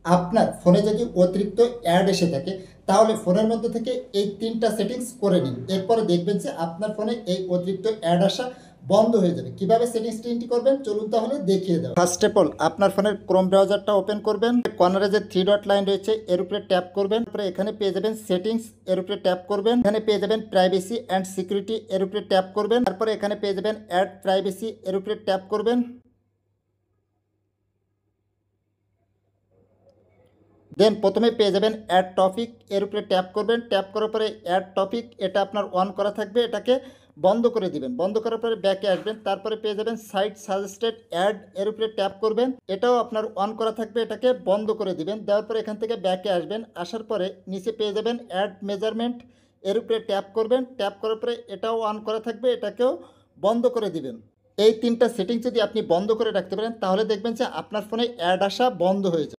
আপনার ফোনে যদি অতিরিক্ত অ্যাড এসে থাকে তাহলে ফোনের মধ্যে থেকে এই 3টা সেটিংস করে নিন। এরপরে দেখবেন যে আপনার ফোনে এই অতিরিক্ত অ্যাড আসা বন্ধ হয়ে যাবে। কিভাবে সেটিংস চেঞ্জ করবেন চলুন তাহলে দেখিয়ে দেওয়া। ফার্স্ট অফ অল আপনার ফোনের ক্রোম ব্রাউজারটা ওপেন করবেন। কর্নারে যে 3 ডট লাইন রয়েছে এর উপরে ট্যাপ করবেন। তারপরে এখানে পেয়ে যাবেন সেটিংস, এর উপরে ট্যাপ করবেন। এখানে পেয়ে যাবেন প্রাইভেসি অ্যান্ড সিকিউরিটি, এর উপরে ট্যাপ করবেন। তারপরে এখানে পেয়ে যাবেন অ্যাড প্রাইভেসি, এর উপরে ট্যাপ করবেন। দেন প্রথমে পেয়ে যাবেন অ্যাড টপিক, এর উপরে ট্যাপ করবেন। ট্যাপ করার পরে অ্যাড টপিক এটা আপনার অন করা থাকবে, এটাকে বন্ধ করে দিবেন। বন্ধ করার পরে ব্যাকে আসবেন। তারপরে পেয়ে যাবেন সাইট সাজেস্টেড অ্যাড, এর উপরে ট্যাপ করবেন। এটাও আপনার অন করা থাকবে, এটাকে বন্ধ করে দিবেন। দেওয়ার পরে এখান থেকে ব্যাকে আসবেন। আসার পরে নিচে পেয়ে যাবেন অ্যাড মেজারমেন্ট, এর উপরে ট্যাপ করবেন। ট্যাপ করার পরে এটাও অন করা থাকবে, এটাকেও বন্ধ করে দিবেন। এই 3টা সেটিং যদি আপনি বন্ধ করে রাখতে পারেন তাহলে দেখবেন যে আপনার ফোনে অ্যাড আসা বন্ধ হয়ে যাবে।